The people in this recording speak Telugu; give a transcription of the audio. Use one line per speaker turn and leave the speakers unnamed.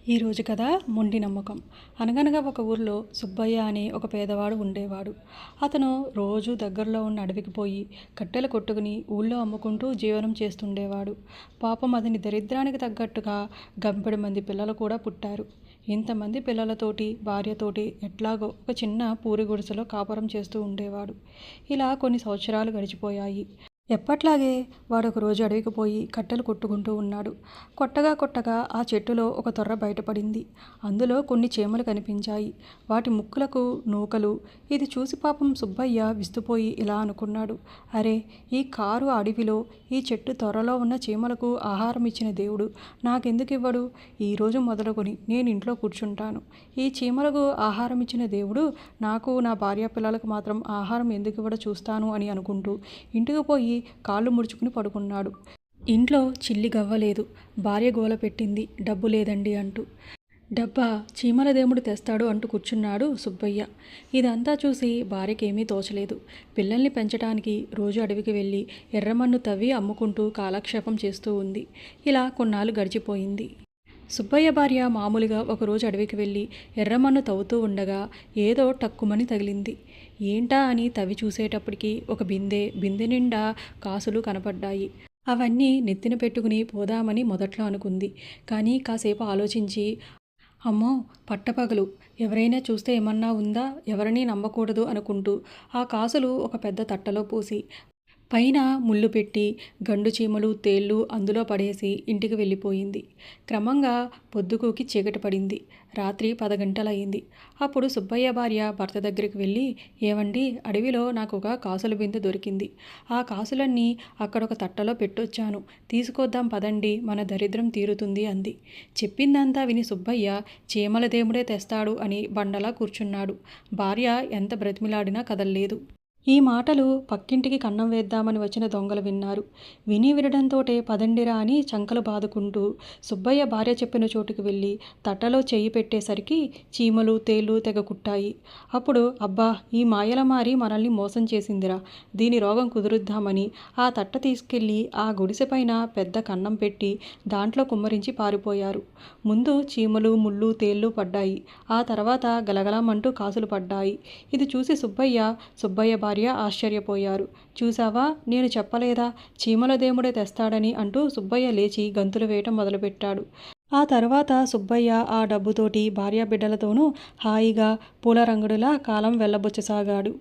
ఈరోజు కథ మొండి నమ్మకం. అనగనగా ఒక ఊర్లో సుబ్బయ్య అనే ఒక పేదవాడు ఉండేవాడు. అతను రోజు దగ్గరలో ఉన్న అడవికి పోయి కట్టెలు కొట్టుకుని ఊళ్ళో అమ్ముకుంటూ జీవనం చేస్తుండేవాడు. పాపం అతని దరిద్రానికి తగ్గట్టుగా గంపెడు మంది పిల్లలు కూడా పుట్టారు. ఇంతమంది పిల్లలతోటి భార్యతోటి ఎట్లాగో ఒక చిన్న పూరి గుడిసెలో కాపురం చేస్తూ ఉండేవాడు. ఇలా కొన్ని సంవత్సరాలు గడిచిపోయాయి. ఎప్పట్లాగే వాడొక రోజు అడవికి పోయి కట్టెలు కొట్టుకుంటూ ఉన్నాడు. కొట్టగా ఆ చెట్టులో ఒక తొర్ర బయటపడింది. అందులో కొన్ని చీమలు కనిపించాయి. వాటి ముక్కులకు నూకలు. ఇది చూసి పాపం సుబ్బయ్య విస్తుపోయి ఇలా అనుకున్నాడు. అరే, ఈ కారు అడవిలో ఈ చెట్టు తొర్రలో ఉన్న చీమలకు ఆహారం ఇచ్చిన దేవుడు నాకెందుకు ఇవ్వడు? ఈరోజు మొదలుకొని నేను ఇంట్లో కూర్చుంటాను. ఈ చీమలకు ఆహారం ఇచ్చిన దేవుడు నాకు, నా భార్య పిల్లలకు మాత్రం ఆహారం ఎందుకు ఇవ్వడో చూస్తాను అని అనుకుంటూ ఇంటికి పోయి కాళ్ళు ముడుచుకుని పడుకున్నాడు. ఇంట్లో చిల్లి గవ్వలేదు. భార్య గోల పెట్టింది, డబ్బు లేదండి అంటూ. డబ్బా చీమల దేవుడు తెస్తాడు అంటూ కూర్చున్నాడు సుబ్బయ్య. ఇదంతా చూసి భార్యకేమీ తోచలేదు. పిల్లల్ని పెంచడానికి రోజు అడవికి వెళ్ళి ఎర్రమన్ను తవ్వి అమ్ముకుంటూ కాలక్షేపం చేస్తూ ఉంది. ఇలా కొన్నాళ్ళు గడిచిపోయింది. సుబ్బయ్య భార్య మామూలుగా ఒకరోజు అడవికి వెళ్ళి ఎర్రమన్ను తవ్వుతూ ఉండగా ఏదో టక్కుమని తగిలింది. ఏంటా అని తవ్వి చూసేటప్పటికి ఒక బిందె నిండా కాసులు కనపడ్డాయి. అవన్నీ నెత్తిన పెట్టుకుని పోదామని మొదట్లో అనుకుంది. కానీ కాసేపు ఆలోచించి, అమ్మో, పట్టపగలు ఎవరైనా చూస్తే ఏమన్నా ఉందా, ఎవరినీ నమ్మకూడదు అనుకుంటూ ఆ కాసులు ఒక పెద్ద తట్టలో పోసి పైన ముళ్ళు పెట్టి గండు చీమలు తేళ్ళు అందులో పడేసి ఇంటికి వెళ్ళిపోయింది. క్రమంగా పొద్దుగూకి చీకటి పడింది. రాత్రి 10 గంటలయ్యింది. అప్పుడు సుబ్బయ్య భార్య భర్త దగ్గరికి వెళ్ళి, ఏవండి, అడవిలో నాకు ఒక కాసుల బిందె దొరికింది. ఆ కాసులన్నీ అక్కడొక తట్టలో పెట్టొచ్చాను, తీసుకొద్దాం పదండి, మన దరిద్రం తీరుతుంది అంది. చెప్పిందంతా విని సుబ్బయ్య చీమల దేవుడే తెస్తాడు అని బండలా కూర్చున్నాడు. భార్య ఎంత బ్రతిమిలాడినా కదల్లేదు. ఈ మాటలు పక్కింటికి కన్నం వేద్దామని వచ్చిన దొంగలు విన్నారు. వినడంతోటే పదండిరా అని చంకలు బాదుకుంటూ సుబ్బయ్య భార్య చెప్పిన చోటుకు వెళ్ళి తట్టలో చెయ్యి పెట్టేసరికి చీమలు తేళ్ళు తెగ కుట్టాయి. అప్పుడు అబ్బా, ఈ మాయల మారి మనల్ని మోసం చేసిందిరా, దీని రోగం కుదురుద్దామని ఆ తట్ట తీసుకెళ్ళి ఆ గుడిసె పైన పెద్ద కన్నం పెట్టి దాంట్లో కుమ్మరించి పారిపోయారు. ముందు చీమలు ముళ్ళు తేళ్ళు పడ్డాయి. ఆ తర్వాత గలగలమంటూ కాసులు పడ్డాయి. ఇది చూసి సుబ్బయ్య భార్య ఆశ్చర్యపోయారు. చూసావా, నేను చెప్పలేదా, చీమల దేవుడే తెస్తాడని అంటూ సుబ్బయ్య లేచి గంతులు వేయటం మొదలుపెట్టాడు. ఆ తర్వాత సుబ్బయ్య ఆ డబ్బుతోటి భార్య బిడ్డలతోనూ హాయిగా పూల రంగుడులా కాలం వెళ్ళబుచ్చసాగాడు.